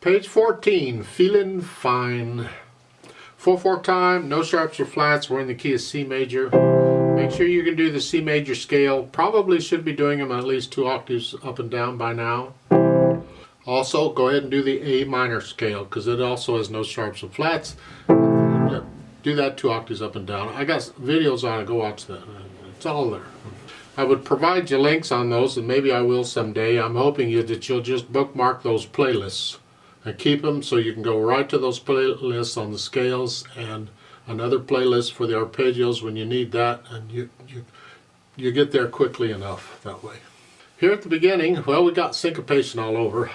Page 14, Feelin Fine. 4/4 time, no sharps or flats. We're in the key of C major. Make sure you can do the C major scale. Probably should be doing them at least 2 octaves up and down by now. Also, go ahead and do the A minor scale because it also has no sharps or flats. Do that 2 octaves up and down. I got videos on it. Go watch that. It's all there. I would provide you links on those, and maybe I will someday. I'm hoping that you'll just bookmark those playlists and keep them so you can go right to those playlists on the scales and another playlist for the arpeggios when you need that, and you get there quickly enough that way. Here at the beginning, well, we got syncopation all over.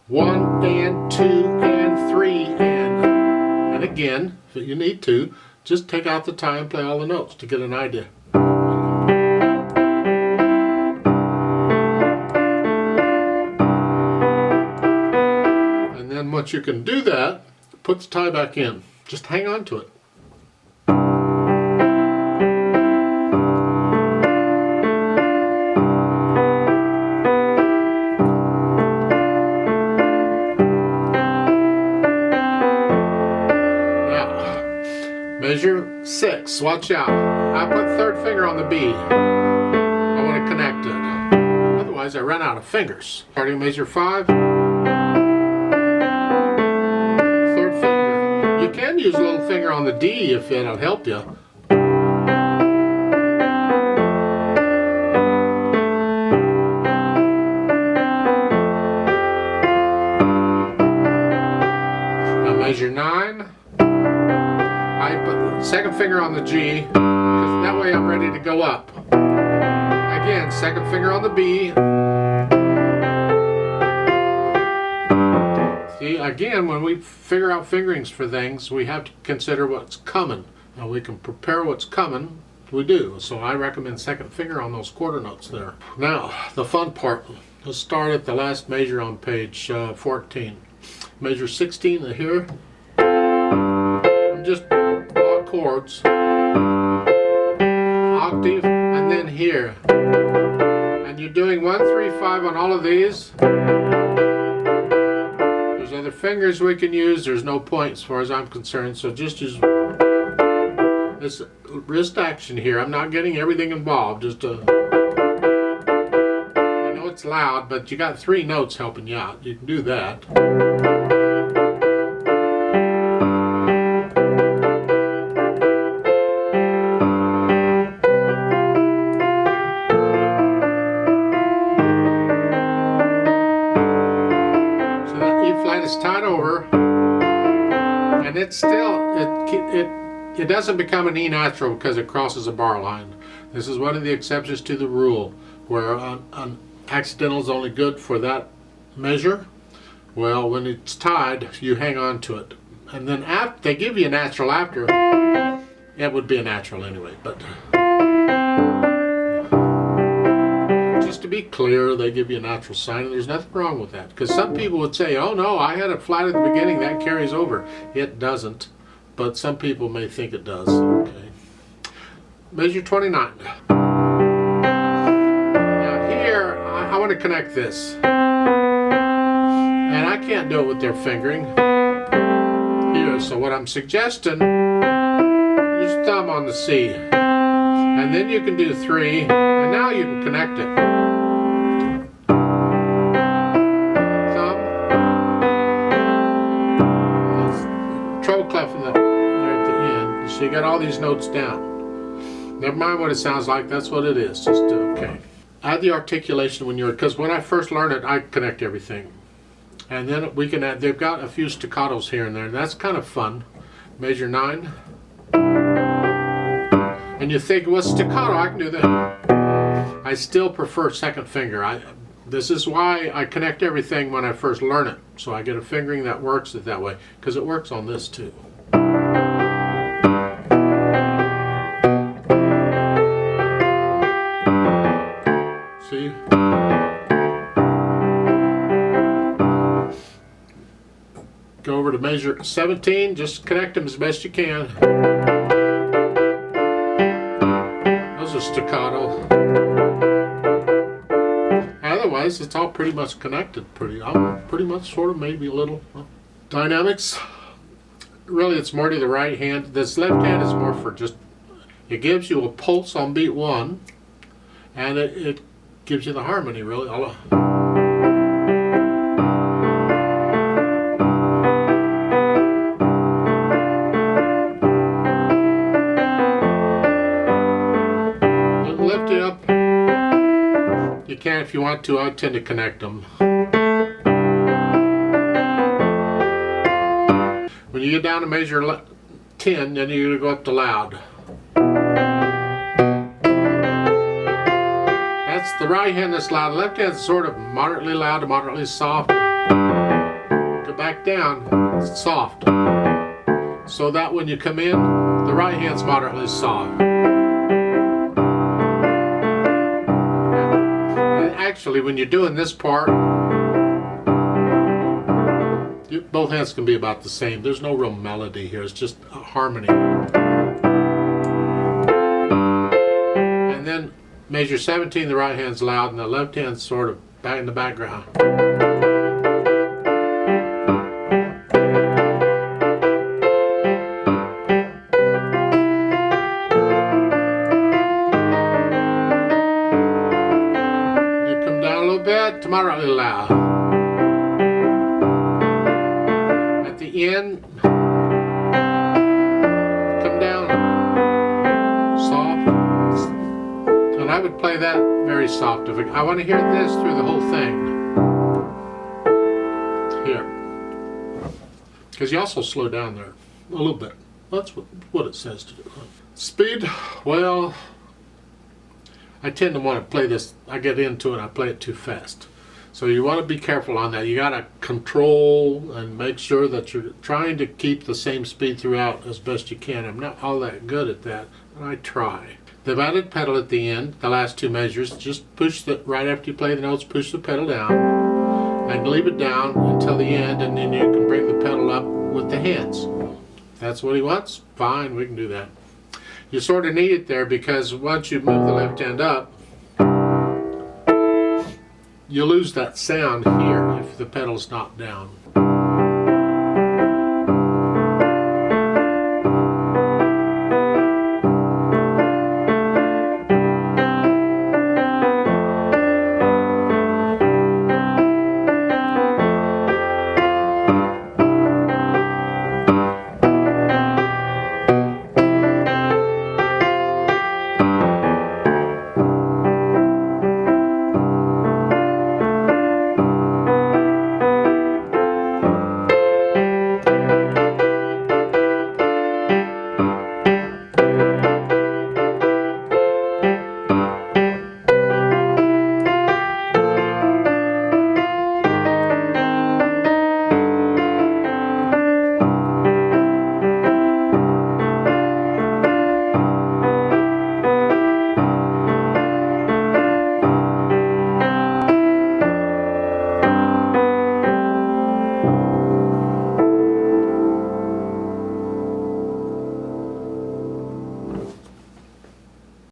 1 and 2 and 3 and again, if you need to, just take out the time and play all the notes to get an idea. Once you can do that, put the tie back in. Just hang on to it. Now, measure 6. Watch out. I put 3rd finger on the B. I want to connect it. Otherwise, I run out of fingers. Starting measure 5. You can use a little finger on the D if it'll help you. Now measure 9. I put the 2nd finger on the G because that way I'm ready to go up. Again, 2nd finger on the B. See, again, when we figure out fingerings for things, we have to consider what's coming. Now we can prepare what's coming, we do. So I recommend 2nd finger on those quarter notes there. Now, the fun part. Let's start at the last measure on page 14. Measure 16 here. Just block chords. Octave, and then here. And you're doing 1, 3, 5 on all of these. Other fingers we can use. There's no point as far as I'm concerned, so just use this wrist action here. I'm not getting everything involved, just I know it's loud, but you got 3 notes helping you out. You can do that. Is tied over, and it's still it doesn't become an E natural because it crosses a bar line. This is one of the exceptions to the rule where an accidental is only good for that measure. Well, when it's tied, you hang on to it, and then after they give you a natural after, it would be a natural anyway, but just to be clear, they give you a natural sign, and there's nothing wrong with that. Because some people would say, oh no, I had it flat at the beginning, that carries over. It doesn't, but some people may think it does. Okay. Measure 29. Now here, I want to connect this. And I can't do it with their fingering. Here, so what I'm suggesting, use thumb on the C. And then you can do 3, and now you can connect it. Thumb. Treble clef there at the end. So you got all these notes down. Never mind what it sounds like, that's what it is. Just okay. Add the articulation when you're, because when I first learned it, I connect everything. And then we can add, they've got a few staccatos here and there, and that's kind of fun. Measure 9. And you think, well, staccato, I can do that. I still prefer 2nd finger. This is why I connect everything when I first learn it. So I get a fingering that works it that way, because it works on this too. See? Go over to measure 17, just connect them as best you can. Those are staccato. Otherwise, place, it's all pretty much connected. Pretty much, sort of, maybe a little. Dynamics, really it's more to the right hand. This left hand is more for just, it gives you a pulse on beat 1, and it gives you the harmony, really. Lift it up. You can if you want to. I tend to connect them. When you get down to measure 10, then you're going to go up to loud. That's the right hand that's loud. The left hand's sort of moderately loud to moderately soft. Go back down, it's soft. So that when you come in, the right hand's moderately soft. And actually, when you're doing this part, both hands can be about the same. There's no real melody here. It's just a harmony. And then measure 17, the right hand's loud, and the left hand's sort of back in the background. You come down a little bit to moderately loud. In, come down, soft, and I would play that very soft. If I want to hear this through the whole thing, here, because you also slow down there a little bit. That's what it says to do. Speed, well, I tend to want to play this. I get into it, and I play it too fast. So you want to be careful on that. You got to control and make sure that you're trying to keep the same speed throughout as best you can. I'm not all that good at that, but I try. They've added pedal at the end, the last two measures. Just push the, right after you play the notes, push the pedal down and leave it down until the end, and then you can bring the pedal up with the hands. If that's what he wants, fine, we can do that. You sort of need it there because once you move the left hand up, you lose that sound here if the pedal's not down.